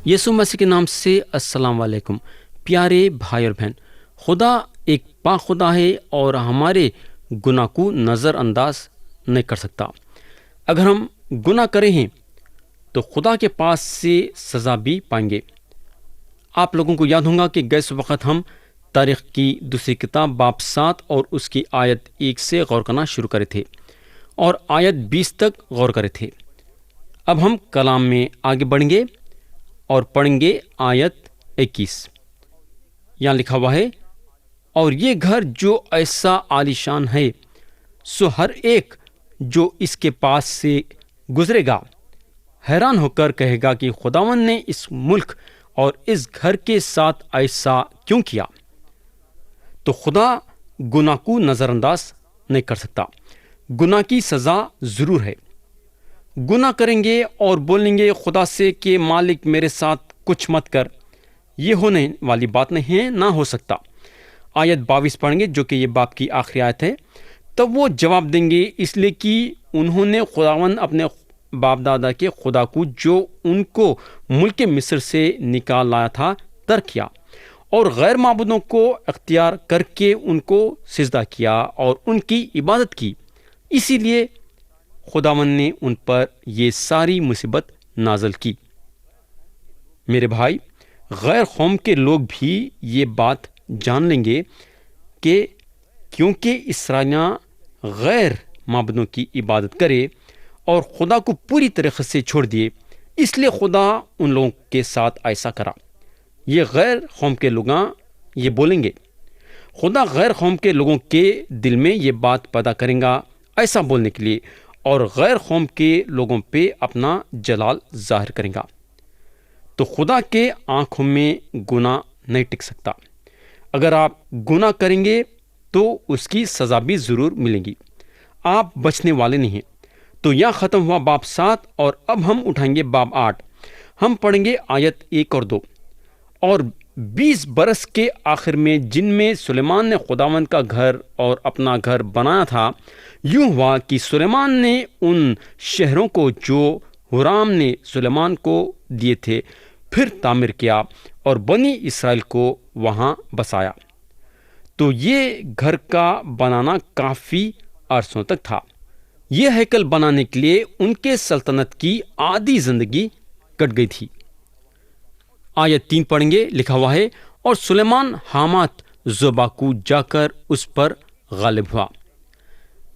یسوع مسیح کے نام سے السلام علیکم پیارے بھائی اور بہن. خدا ایک پاک خدا ہے اور ہمارے گناہ کو نظر انداز نہیں کر سکتا. اگر ہم گناہ کریں ہیں تو خدا کے پاس سے سزا بھی پائیں گے. آپ لوگوں کو یاد ہوگا کہ گئے وقت ہم تاریخ کی دوسری کتاب باب 7 اور اس کی آیت 1 سے غور کرنا شروع کرے تھے اور آیت 20 تک غور کرے تھے. اب ہم کلام میں آگے بڑھیں گے اور پڑھیں گے آیت 21. یہاں لکھا ہوا ہے، اور یہ گھر جو ایسا عالیشان ہے سو ہر ایک جو اس کے پاس سے گزرے گا حیران ہو کر کہے گا کہ خداوند نے اس ملک اور اس گھر کے ساتھ ایسا کیوں کیا. تو خدا گناہ کو نظر انداز نہیں کر سکتا. گناہ کی سزا ضرور ہے. گناہ کریں گے اور بولیں گے خدا سے کہ مالک میرے ساتھ کچھ مت کر، یہ ہونے والی بات نہیں ہے، نہ ہو سکتا. آیت 22 پڑھیں گے جو کہ یہ باپ کی آخری آیت ہے. تب وہ جواب دیں گے اس لیے کہ انہوں نے خداوند اپنے باپ دادا کے خدا کو جو ان کو ملک مصر سے نکال لایا تھا ترک کیا اور غیر معبودوں کو اختیار کر کے ان کو سجدہ کیا اور ان کی عبادت کی. اسی لیے خداوند نے ان پر یہ ساری مصیبت نازل کی. میرے بھائی، غیر قوم کے لوگ بھی یہ بات جان لیں گے کہ کیونکہ اسرائیلیاں غیر معبودوں کی عبادت کرے اور خدا کو پوری طریقے سے چھوڑ دیے، اس لیے خدا ان لوگوں کے ساتھ ایسا کرا. یہ غیر قوم کے لوگ یہ بولیں گے. خدا غیر قوم کے لوگوں کے دل میں یہ بات پیدا کرے گا ایسا بولنے کے لیے، اور غیر قوم کے لوگوں پہ اپنا جلال ظاہر کرے گا. تو خدا کے آنکھوں میں گناہ نہیں ٹک سکتا. اگر آپ گناہ کریں گے تو اس کی سزا بھی ضرور ملے گی. آپ بچنے والے نہیں ہیں. تو یہاں ختم ہوا باب 7 اور اب ہم اٹھائیں گے باب 8. ہم پڑھیں گے آیت 1 اور 2. اور 20 برس کے آخر میں جن میں سلیمان نے خداوند کا گھر اور اپنا گھر بنایا تھا، یوں ہوا کہ سلیمان نے ان شہروں کو جو ہورام نے سلیمان کو دیے تھے پھر تعمیر کیا اور بنی اسرائیل کو وہاں بسایا. تو یہ گھر کا بنانا کافی عرصوں تک تھا. یہ ہیکل بنانے کے لیے ان کے سلطنت کی آدھی زندگی کٹ گئی تھی. آیت 3 پڑھیں گے، لکھا ہوا ہے، اور سلیمان حامات زوبا کو جا کر اس پر غالب ہوا.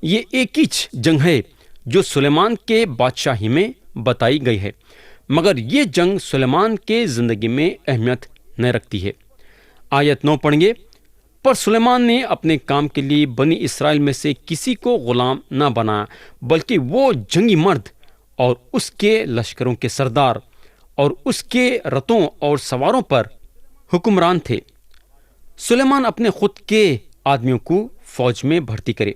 یہ ایک ہی جنگ ہے جو سلیمان کے بادشاہی میں بتائی گئی ہے، مگر یہ جنگ سلیمان کے زندگی میں اہمیت نہیں رکھتی ہے. آیت 9 پڑھیں گے، پر سلیمان نے اپنے کام کے لیے بنی اسرائیل میں سے کسی کو غلام نہ بنایا، بلکہ وہ جنگی مرد اور اس کے لشکروں کے سردار اور اس کے رتھوں اور سواروں پر حکمران تھے. سلیمان اپنے خود کے آدمیوں کو فوج میں بھرتی کرے.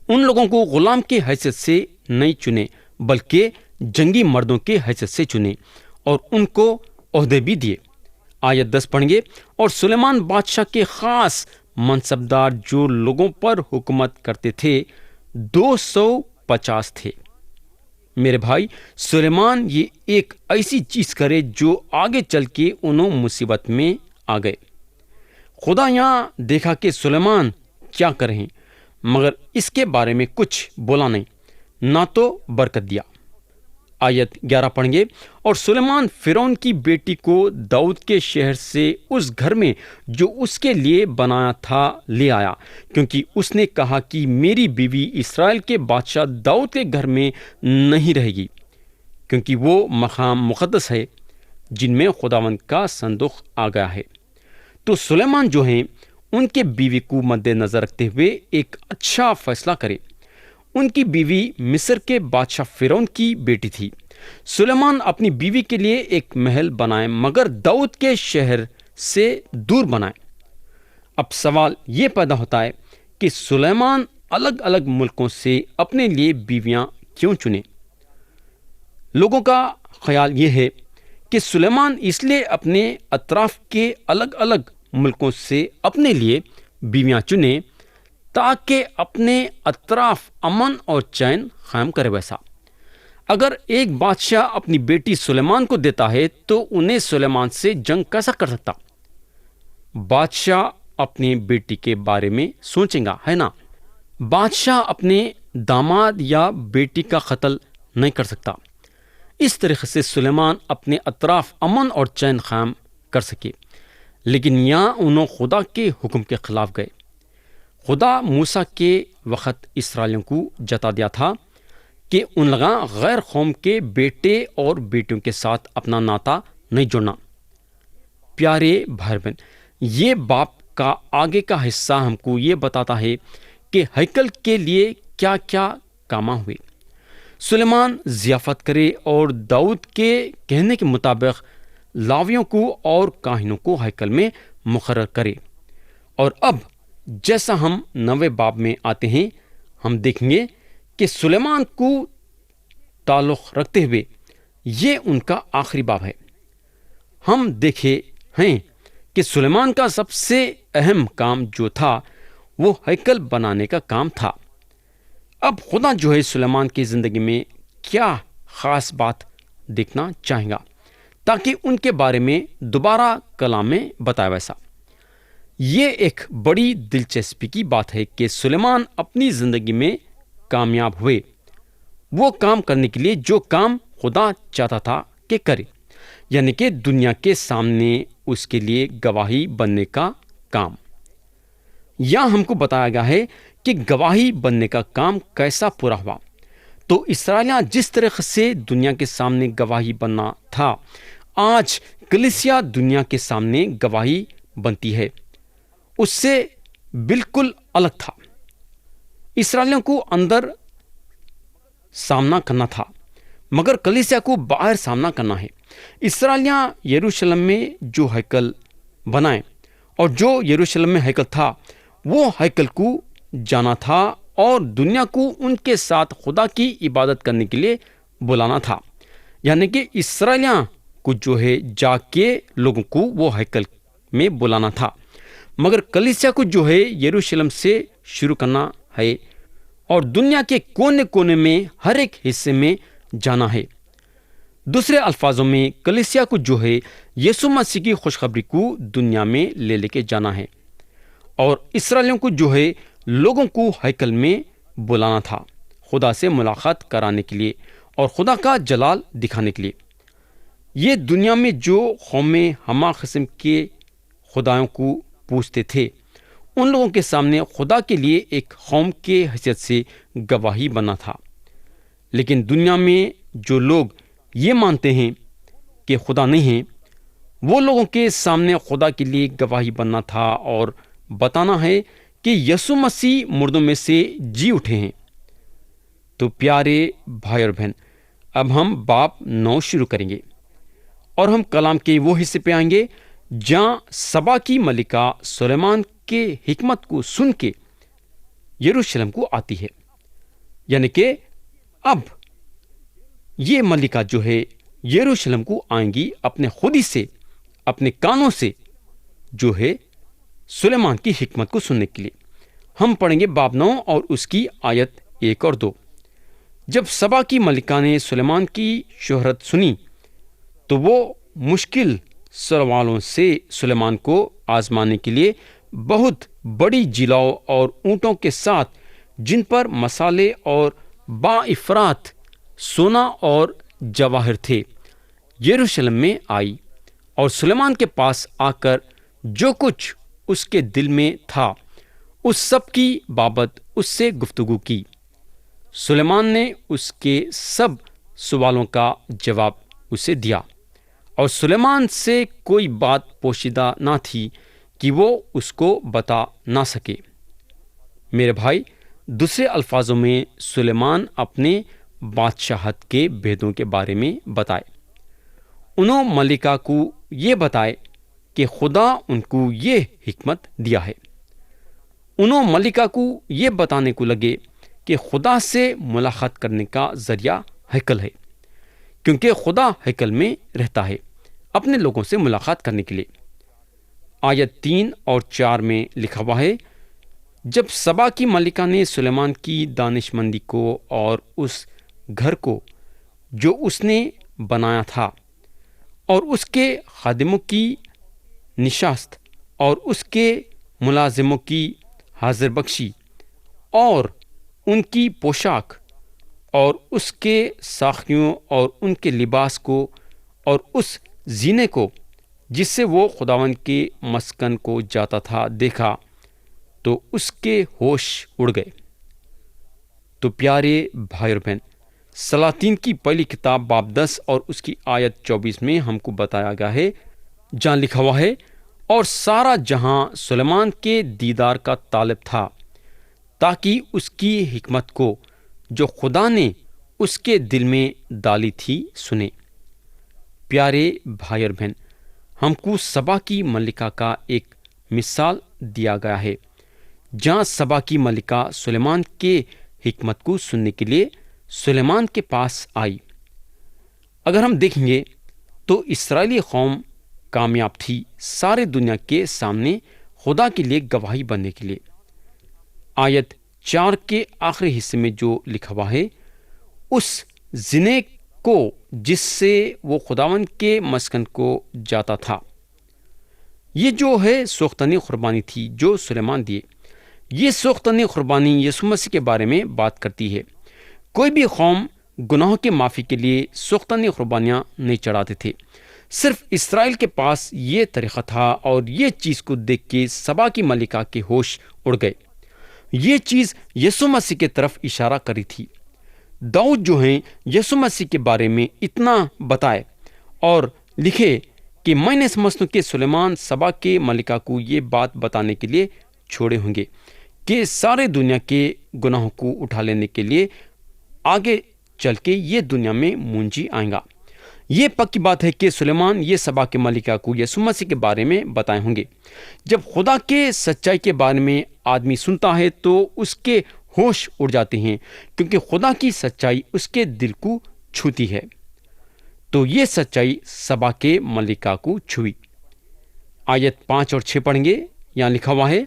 ان لوگوں کو غلام کی حیثیت سے نہیں چنے بلکہ جنگی مردوں کی حیثیت سے چنے اور ان کو عہدے بھی دیے. آیت 10 پڑھیں گے، اور سلیمان بادشاہ کے خاص منصبدار جو لوگوں پر حکومت کرتے تھے 250 تھے. میرے بھائی، سلیمان یہ ایک ایسی چیز کرے جو آگے چل کے انہوں مصیبت میں آ گئے. خدا یہاں دیکھا کہ سلیمان کیا کر رہے ہیں، مگر اس کے بارے میں کچھ بولا نہیں، نہ تو برکت دیا. آیت 11 پڑھیں گے، اور سلیمان فرعون کی بیٹی کو داؤد کے شہر سے اس گھر میں جو اس کے لیے بنایا تھا لے آیا، کیونکہ اس نے کہا کہ میری بیوی اسرائیل کے بادشاہ داؤد کے گھر میں نہیں رہے گی، کیونکہ وہ مقام مقدس ہے جن میں خداوند کا صندوق آ گیا ہے. تو سلیمان جو ہیں ان کے بیوی کو مد نظر رکھتے ہوئے ایک اچھا فیصلہ کرے. ان کی بیوی مصر کے بادشاہ فرعون کی بیٹی تھی. سلیمان اپنی بیوی کے لیے ایک محل بنائے، مگر داؤد کے شہر سے دور بنائے. اب سوال یہ پیدا ہوتا ہے کہ سلیمان الگ الگ ملکوں سے اپنے لیے بیویاں کیوں چنے؟ لوگوں کا خیال یہ ہے کہ سلیمان اس لیے اپنے اطراف کے الگ الگ ملکوں سے اپنے لیے بیویاں چنے تاکہ اپنے اطراف امن اور چین قائم کرے. ویسا اگر ایک بادشاہ اپنی بیٹی سلیمان کو دیتا ہے تو انہیں سلیمان سے جنگ کیسا کر سکتا؟ بادشاہ اپنی بیٹی کے بارے میں سوچیں گا، ہے نا؟ بادشاہ اپنے داماد یا بیٹی کا قتل نہیں کر سکتا۔ اس طریقے سے سلیمان اپنے اطراف امن اور چین قائم کر سکے، لیکن یہاں انہوں خدا کے حکم کے خلاف گئے۔ خدا موسیٰ کے وقت اسرائیلیوں کو جتا دیا تھا کہ ان لوگاں غیر قوم کے بیٹے اور بیٹیوں کے ساتھ اپنا ناطہ نہیں جوڑنا۔ پیارے بھائی بہن، یہ باپ کا آگے کا حصہ ہم کو یہ بتاتا ہے کہ ہیکل کے لیے کیا کیا کام ہوئے۔ سلیمان ضیافت کرے اور داؤد کے کہنے کے مطابق لاویوں کو اور کاہنوں کو ہیکل میں مقرر کرے۔ اور اب جیسا ہم 9 باب میں آتے ہیں، ہم دیکھیں گے کہ سلیمان کو تعلق رکھتے ہوئے یہ ان کا آخری باب ہے۔ ہم دیکھے ہیں کہ سلیمان کا سب سے اہم کام جو تھا وہ ہیکل بنانے کا کام تھا۔ اب خدا جو ہے سلیمان کی زندگی میں کیا خاص بات دیکھنا چاہیں گا تاکہ ان کے بارے میں دوبارہ کلام میں بتایا ویسا۔ یہ ایک بڑی دلچسپی کی بات ہے کہ سلیمان اپنی زندگی میں کامیاب ہوئے وہ کام کرنے کے لیے جو کام خدا چاہتا تھا کہ کرے، یعنی کہ دنیا کے سامنے اس کے لیے گواہی بننے کا کام۔ یہاں ہم کو بتایا گیا ہے کہ گواہی بننے کا کام کیسا پورا ہوا۔ تو اسرائیلیاں جس طرح سے دنیا کے سامنے گواہی بننا تھا، آج کلیسیا دنیا کے سامنے گواہی بنتی ہے، اس سے بالکل الگ تھا۔ اسرائیلیوں کو اندر سامنا کرنا تھا، مگر کلیسیا کو باہر سامنا کرنا ہے۔ اسرائیلیاں یروشلم میں جو ہیکل بنائے اور جو یروشلم میں ہیکل تھا وہ ہیکل کو جانا تھا اور دنیا کو ان کے ساتھ خدا کی عبادت کرنے کے لیے بلانا تھا، یعنی کہ اسرائیلیاں کو جو ہے جا کے لوگوں کو وہ ہیکل میں بلانا تھا، مگر کلیسیا کو جو ہے یروشلم سے شروع کرنا ہے اور دنیا کے کونے کونے میں ہر ایک حصے میں جانا ہے۔ دوسرے الفاظوں میں کلیسیا کو جو ہے یسوع مسیح کی خوشخبری کو دنیا میں لے کے جانا ہے، اور اسرائیلیوں کو جو ہے لوگوں کو ہیکل میں بلانا تھا خدا سے ملاقات کرانے کے لیے اور خدا کا جلال دکھانے کے لیے۔ یہ دنیا میں جو قومیں ہمہ قسم کے خدایوں کو پوچھتے تھے، ان لوگوں کے سامنے خدا کے لیے ایک قوم کے حیثیت سے گواہی بنا تھا۔ لیکن دنیا میں جو لوگ یہ مانتے ہیں کہ خدا نہیں ہے، وہ لوگوں کے سامنے خدا کے لیے گواہی بننا تھا اور بتانا ہے کہ یسوع مسیح مردوں میں سے جی اٹھے ہیں۔ تو پیارے بھائی اور بہن، اب ہم باب 9 شروع کریں گے اور ہم کلام کے وہ حصے پہ آئیں گے جہاں سبا کی ملکہ سلیمان کے حکمت کو سن کے یروشلم کو آتی ہے، یعنی کہ اب یہ ملکہ جو ہے یروشلم کو آئیں گی اپنے خود ہی سے، اپنے کانوں سے جو ہے سلیمان کی حکمت کو سننے کے لیے۔ ہم پڑھیں گے باب 9 اور اس کی آیت 1 اور 2۔ جب سبا کی ملکہ نے سلیمان کی شہرت سنی تو وہ مشکل سوالوں سے سلیمان کو آزمانے کے لیے بہت بڑی جلاؤ اور اونٹوں کے ساتھ، جن پر مسالے اور با افراط سونا اور جواہر تھے، یروشلم میں آئی اور سلیمان کے پاس آ کر جو کچھ اس کے دل میں تھا اس سب کی بابت اس سے گفتگو کی۔ سلیمان نے اس کے سب سوالوں کا جواب اسے دیا، اور سلیمان سے کوئی بات پوشیدہ نہ تھی کہ وہ اس کو بتا نہ سکے۔ میرے بھائی، دوسرے الفاظوں میں سلیمان اپنے بادشاہت کے بھیدوں کے بارے میں بتائے۔ انہوں ملکہ کو یہ بتائے کہ خدا ان کو یہ حکمت دیا ہے۔ انہوں ملکہ کو یہ بتانے کو لگے کہ خدا سے ملاقات کرنے کا ذریعہ ہیکل ہے، کیونکہ خدا ہیکل میں رہتا ہے اپنے لوگوں سے ملاقات کرنے کے لیے۔ آیت 3 اور 4 میں لکھا ہوا ہے، جب سبا کی ملکہ نے سلیمان کی دانش مندی کو اور اس گھر کو جو اس نے بنایا تھا، اور اس کے خادموں کی نشست اور اس کے ملازموں کی حاضر بخشی اور ان کی پوشاک اور اس کے ساختیوں اور ان کے لباس کو اور اس زینے کو جس سے وہ خداوند کے مسکن کو جاتا تھا دیکھا تو اس کے ہوش اڑ گئے۔ تو پیارے بھائی اور بہن، سلاطین کی پہلی کتاب باب 10 اور اس کی آیت 24 میں ہم کو بتایا گیا ہے، جہاں لکھا ہوا ہے، اور سارا جہاں سلیمان کے دیدار کا طالب تھا تاکہ اس کی حکمت کو جو خدا نے اس کے دل میں ڈالی تھی سنے۔ پیارے بھائی اور بہن، ہم کو سبا کی ملکہ کا ایک مثال دیا گیا ہے، جہاں سبا کی ملکہ سلیمان کے حکمت کو سننے کے لیے سلیمان کے پاس آئی۔ اگر ہم دیکھیں گے تو اسرائیلی قوم کامیاب تھی سارے دنیا کے سامنے خدا کے لیے گواہی بننے کے لیے۔ آیت 4 کے آخری حصے میں جو لکھا ہوا ہے، اس زنے کو جس سے وہ خداوند کے مسکن کو جاتا تھا، یہ جو ہے سوختنی قربانی تھی جو سلیمان دیے۔ یہ سوختنی قربانی یسوع مسیح کے بارے میں بات کرتی ہے۔ کوئی بھی قوم گناہوں کے معافی کے لیے سوختنی قربانیاں نہیں چڑھاتے تھے، صرف اسرائیل کے پاس یہ طریقہ تھا، اور یہ چیز کو دیکھ کے سبا کی ملکہ کے ہوش اڑ گئے۔ یہ چیز یسوع مسیح کی طرف اشارہ کری تھی۔ داؤد جو ہیں یسوع مسیح کے بارے میں اتنا بتائے اور لکھے کہ میں نے سمجھتا ہوں کہ سلیمان سبا کے ملکہ کو یہ بات بتانے کے لیے چھوڑے ہوں گے کہ سارے دنیا کے گناہوں کو اٹھا لینے کے لیے آگے چل کے یہ دنیا میں منجی آئیں گا۔ یہ پکی بات ہے کہ سلیمان یہ سبا کے ملکہ کو یسوع مسیح کے بارے میں بتائے ہوں گے۔ جب خدا کے سچائی کے بارے میں آدمی سنتا ہے تو اس کے ہوش اڑ جاتے ہیں، کیونکہ خدا کی سچائی اس کے دل کو چھوتی ہے۔ تو یہ سچائی سبا کے ملکہ کو چھوئی۔ آیت 5 اور 6 پڑھیں گے، یہاں لکھا ہوا ہے،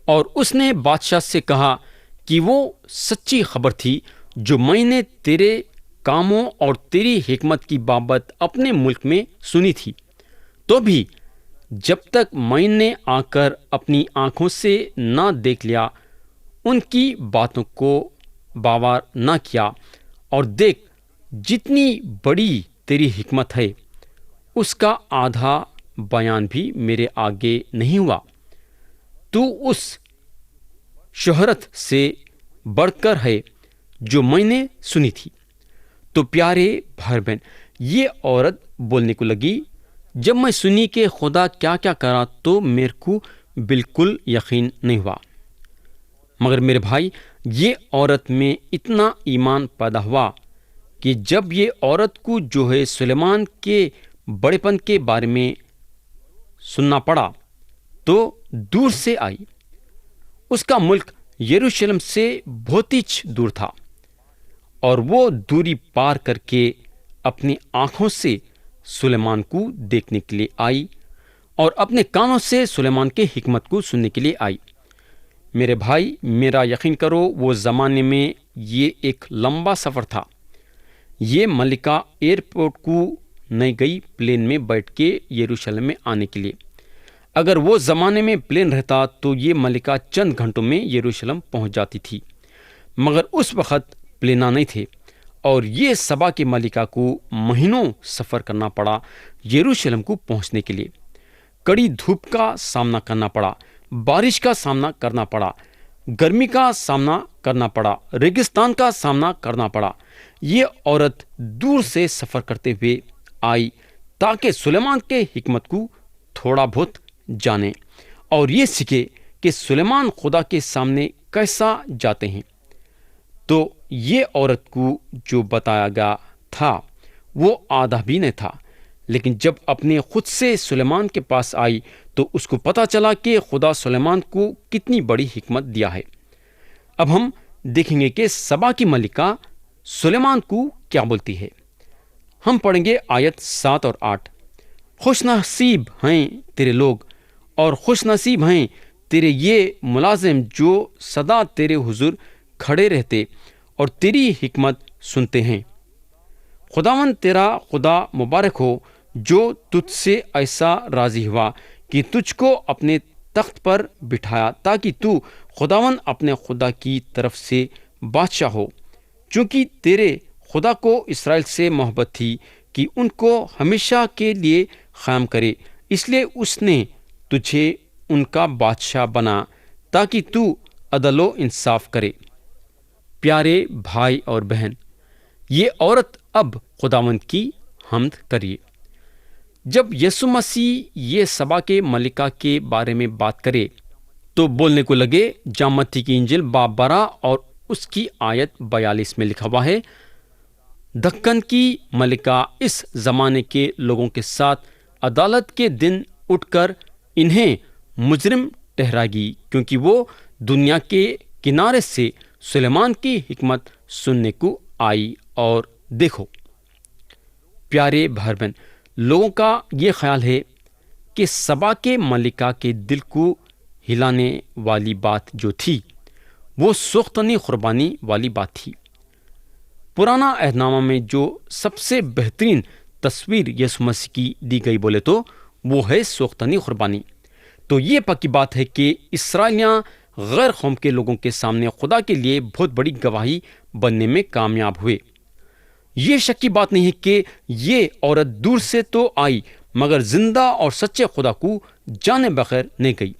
اور اس نے بادشاہ سے کہا کہ وہ سچی خبر تھی جو میں نے تیرے کاموں اور تیری حکمت کی بابت اپنے ملک میں سنی تھی، تو بھی جب تک میں نے آ کر اپنی آنکھوں سے نہ دیکھ لیا، ان کی باتوں کو باور نہ کیا، اور دیکھ جتنی بڑی تیری حکمت ہے اس کا آدھا بیان بھی میرے آگے نہیں ہوا، تو اس شہرت سے بڑھ کر ہے جو میں نے سنی تھی۔ تو پیارے بھائی بہن، یہ عورت بولنے کو لگی، جب میں سنی کہ خدا کیا کیا کرا تو میرے کو بالکل یقین نہیں ہوا۔ مگر میرے بھائی، یہ عورت میں اتنا ایمان پیدا ہوا کہ جب یہ عورت کو جو ہے سلیمان کے بڑے پن کے بارے میں سننا پڑا تو دور سے آئی۔ اس کا ملک یروشلم سے بہت ہی دور تھا، اور وہ دوری پار کر کے اپنی آنکھوں سے سلیمان کو دیکھنے کے لیے آئی، اور اپنے کانوں سے سلیمان کے حکمت کو سننے کے لیے آئی۔ میرے بھائی، میرا یقین کرو، وہ زمانے میں یہ ایک لمبا سفر تھا۔ یہ ملکہ ایئرپورٹ کو نہیں گئی پلین میں بیٹھ کے یروشلم میں آنے کے لیے۔ اگر وہ زمانے میں پلین رہتا تو یہ ملکہ چند گھنٹوں میں یروشلم پہنچ جاتی تھی، مگر اس وقت پلینا نہیں تھے، اور یہ سبا کے ملکہ کو مہینوں سفر کرنا پڑا یروشلم کو پہنچنے کے لیے۔ کڑی دھوپ کا سامنا کرنا پڑا، بارش کا سامنا کرنا پڑا، گرمی کا سامنا کرنا پڑا، ریگستان کا سامنا کرنا پڑا۔ یہ عورت دور سے سفر کرتے ہوئے آئی تاکہ سلیمان کے حکمت کو تھوڑا بہت جانے اور یہ سیکھے کہ سلیمان خدا کے سامنے کیسا جاتے ہیں۔ تو یہ عورت کو جو بتایا گیا تھا وہ آدھا بھی نہیں تھا، لیکن جب اپنے خود سے سلیمان کے پاس آئی تو اس کو پتا چلا کہ خدا سلیمان کو کتنی بڑی حکمت دیا ہے۔ اب ہم دیکھیں گے کہ سبا کی ملکہ سلیمان کو کیا بولتی ہے۔ ہم پڑھیں گے آیت 7 اور 8۔ خوش نصیب ہیں تیرے لوگ، اور خوش نصیب ہیں تیرے یہ ملازم جو سدا تیرے حضور کھڑے رہتے اور تیری حکمت سنتے ہیں۔ خداوند تیرا خدا مبارک ہو جو تجھ سے ایسا راضی ہوا کہ تجھ کو اپنے تخت پر بٹھایا تاکہ تو خداوند اپنے خدا کی طرف سے بادشاہ ہو، چونکہ تیرے خدا کو اسرائیل سے محبت تھی کہ ان کو ہمیشہ کے لیے قائم کرے، اس لیے اس نے تجھے ان کا بادشاہ بنا تاکہ تو عدل و انصاف کرے۔ پیارے بھائی اور بہن، یہ عورت اب خداوند کی حمد کریے۔ جب یسوع مسیح یہ سبا کے ملکہ کے بارے میں بات کرے تو بولنے کو لگے، جہاں متی کی انجیل باب 12 اور اس کی آیت 42 میں لکھا ہوا ہے، دکن کی ملکہ اس زمانے کے لوگوں کے ساتھ عدالت کے دن اٹھ کر انہیں مجرم ٹھہرائے گی، کیونکہ وہ دنیا کے کنارے سے سلیمان کی حکمت سننے کو آئی۔ اور دیکھو پیارے بھائی بہن، لوگوں کا یہ خیال ہے کہ سبا کے ملکہ کے دل کو ہلانے والی بات جو تھی وہ سوختنی قربانی والی بات تھی۔ پرانا عہد نامہ میں جو سب سے بہترین تصویر یسوع مسیح کی دی گئی بولے تو وہ ہے سوختنی قربانی۔ تو یہ پکی بات ہے کہ اسرائیلیاں غیر قوم کے لوگوں کے سامنے خدا کے لیے بہت بڑی گواہی بننے میں کامیاب ہوئے۔ یہ شک کی بات نہیں ہے کہ یہ عورت دور سے تو آئی مگر زندہ اور سچے خدا کو جانے بغیر نہیں گئی۔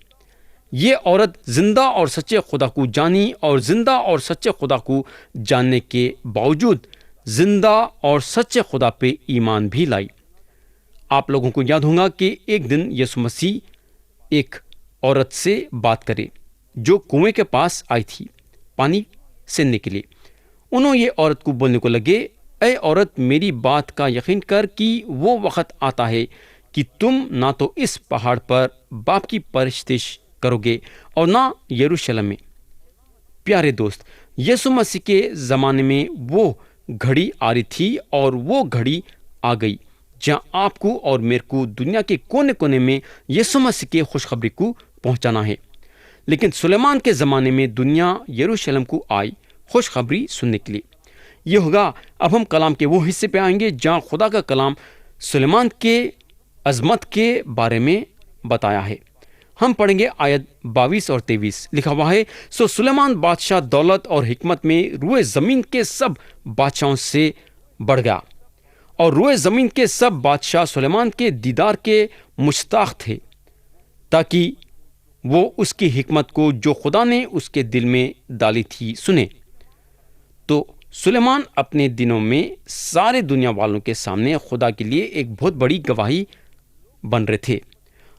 یہ عورت زندہ اور سچے خدا کو جانی اور زندہ اور سچے خدا کو جاننے کے باوجود زندہ اور سچے خدا پہ ایمان بھی لائی۔ آپ لوگوں کو یاد ہوگا کہ ایک دن یسوع مسیح ایک عورت سے بات کرے جو کنویں کے پاس آئی تھی پانی سیننے کے لیے۔ انہوں یہ عورت کو بولنے کو لگے، اے عورت، میری بات کا یقین کر کہ وہ وقت آتا ہے کہ تم نہ تو اس پہاڑ پر باپ کی پرستش کرو گے اور نہ یروشلم میں۔ پیارے دوست، یسوع مسیح کے زمانے میں وہ گھڑی آ رہی تھی اور وہ گھڑی آ گئی جہاں آپ کو اور میرے کو دنیا کے کونے کونے میں یسوع مسیح کے خوشخبری کو پہنچانا ہے۔ لیکن سلیمان کے زمانے میں دنیا یروشلم کو آئی خوشخبری سننے کے لیے۔ یہ ہوگا اب ہم کلام کے وہ حصے پہ آئیں گے جہاں خدا کا کلام سلیمان کے عظمت کے بارے میں بتایا ہے۔ ہم پڑھیں گے آیت 22 اور 23، لکھا ہوا ہے، سو سلیمان بادشاہ دولت اور حکمت میں روئے زمین کے سب بادشاہوں سے بڑھ گیا، اور روئے زمین کے سب بادشاہ سلیمان کے دیدار کے مشتاق تھے تاکہ وہ اس کی حکمت کو جو خدا نے اس کے دل میں ڈالی تھی سنے۔ تو سلیمان اپنے دنوں میں سارے دنیا والوں کے سامنے خدا کے لیے ایک بہت بڑی گواہی بن رہے تھے۔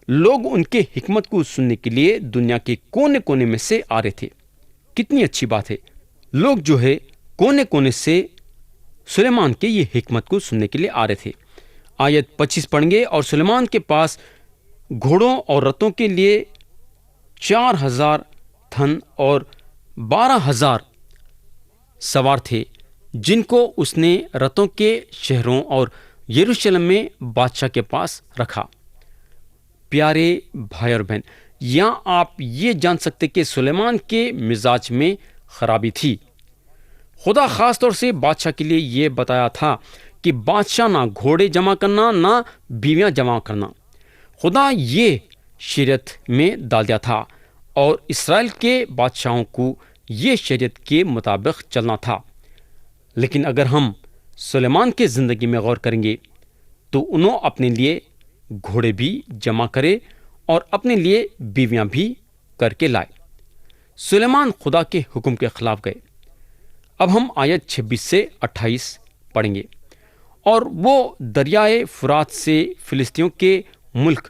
لوگ ان کے حکمت کو سننے کے لیے دنیا کے کونے کونے میں سے آ رہے تھے۔ کتنی اچھی بات ہے، لوگ جو ہے کونے کونے سے سلیمان کے یہ حکمت کو سننے کے لیے آ رہے تھے۔ آیت 25 پڑھیں گے، اور سلیمان کے پاس گھوڑوں اور رتوں کے لیے 4000 تھن اور 12,000 سوار تھے، جن کو اس نے رتوں کے شہروں اور یروشلم میں بادشاہ کے پاس رکھا۔ پیارے بھائی اور بہن، یہاں آپ یہ جان سکتے کہ سلیمان کے مزاج میں خرابی تھی۔ خدا خاص طور سے بادشاہ کے لیے یہ بتایا تھا کہ بادشاہ نہ گھوڑے جمع کرنا نہ بیویاں جمع کرنا۔ خدا یہ شریعت میں ڈال دیا تھا اور اسرائیل کے بادشاہوں کو یہ شریعت کے مطابق چلنا تھا۔ لیکن اگر ہم سلیمان کے زندگی میں غور کریں گے تو انہوں اپنے لیے گھوڑے بھی جمع کرے اور اپنے لیے بیویاں بھی کر کے لائے۔ سلیمان خدا کے حکم کے خلاف گئے۔ اب ہم آیت 26 سے 28 پڑھیں گے، اور وہ دریائے فرات سے فلسطینیوں کے ملک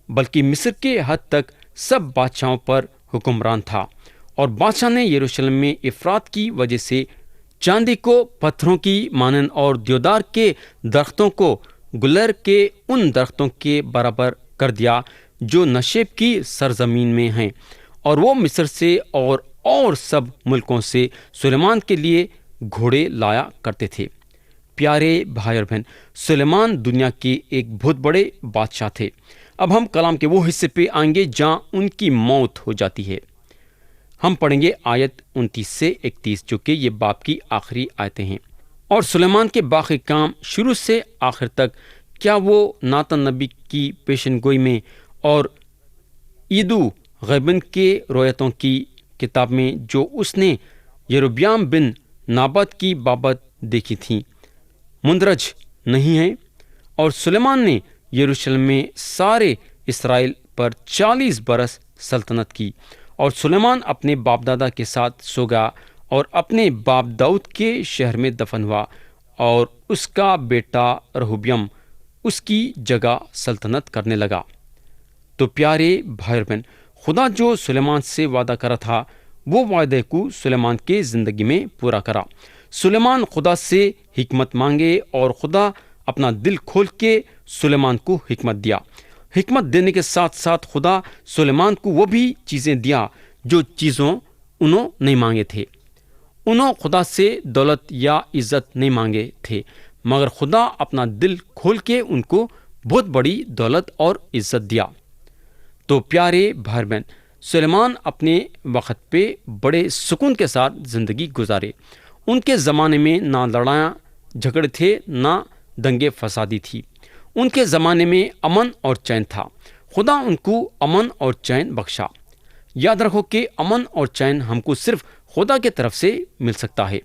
بلکہ مصر کے حد تک سب بادشاہوں پر حکمران تھا، اور بادشاہ نے یروشلم میں افراط کی وجہ سے چاندی کو پتھروں کی مانند اور دیودار کے درختوں کو گلر کے ان درختوں کے برابر کر دیا جو نشیب کی سرزمین میں ہیں، اور وہ مصر سے اور سب ملکوں سے سلیمان کے لیے گھوڑے لایا کرتے تھے۔ پیارے بھائی اور بہن، سلیمان دنیا کے ایک بہت بڑے بادشاہ تھے۔ اب ہم کلام کے وہ حصے پہ آئیں گے جہاں ان کی موت ہو جاتی ہے۔ ہم پڑھیں گے آیت 29 سے 31، جو کہ یہ باب کی آخری آیتیں ہیں۔ اور سلیمان کے باقی کام شروع سے آخر تک، کیا وہ ناتن نبی کی پیشن گوئی میں اور ایدو غیبن کے روایتوں کی کتاب میں جو اس نے یروبیام بن نابات کی بابت دیکھی تھیں مندرج نہیں ہیں؟ اور سلیمان نے یروشلم میں سارے اسرائیل پر 40 برس سلطنت کی، اور سلیمان اپنے باپ دادا کے ساتھ سو گیا اور اپنے باپ داؤد کے شہر میں دفن ہوا، اور اس کا بیٹا رہوبیام اس کی جگہ سلطنت کرنے لگا۔ تو پیارے بھائی اور بہن، خدا جو سلیمان سے وعدہ کرا تھا وہ وعدے کو سلیمان کے زندگی میں پورا کرا۔ سلیمان خدا سے حکمت مانگے اور خدا اپنا دل کھول کے سلیمان کو حکمت دیا۔ حکمت دینے کے ساتھ ساتھ خدا سلیمان کو وہ بھی چیزیں دیا جو چیزوں انہوں نہیں مانگے تھے۔ انہوں خدا سے دولت یا عزت نہیں مانگے تھے، مگر خدا اپنا دل کھول کے ان کو بہت بڑی دولت اور عزت دیا۔ تو پیارے بھائی بہن، سلیمان اپنے وقت پہ بڑے سکون کے ساتھ زندگی گزارے۔ ان کے زمانے میں نہ لڑائیاں جھگڑے تھے، نہ دنگے فسادی تھی۔ ان کے زمانے میں امن اور چین تھا۔ خدا ان کو امن اور چین بخشا۔ یاد رکھو کہ امن اور چین ہم کو صرف خدا کے طرف سے مل سکتا ہے۔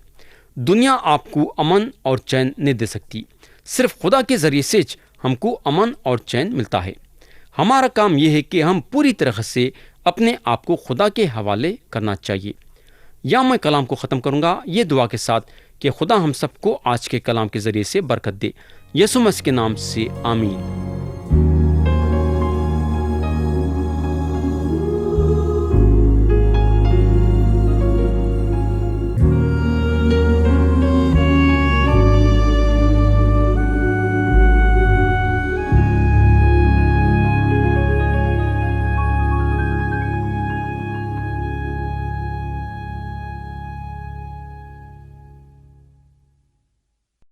دنیا آپ کو امن اور چین نہیں دے سکتی، صرف خدا کے ذریعے سے ہم کو امن اور چین ملتا ہے۔ ہمارا کام یہ ہے کہ ہم پوری طرح سے اپنے آپ کو خدا کے حوالے کرنا چاہیے۔ یا میں کلام کو ختم کروں گا یہ دعا کے ساتھ کہ خدا ہم سب کو آج کے کلام کے ذریعے سے برکت دے۔ یسوع مسیح کے نام سے آمین۔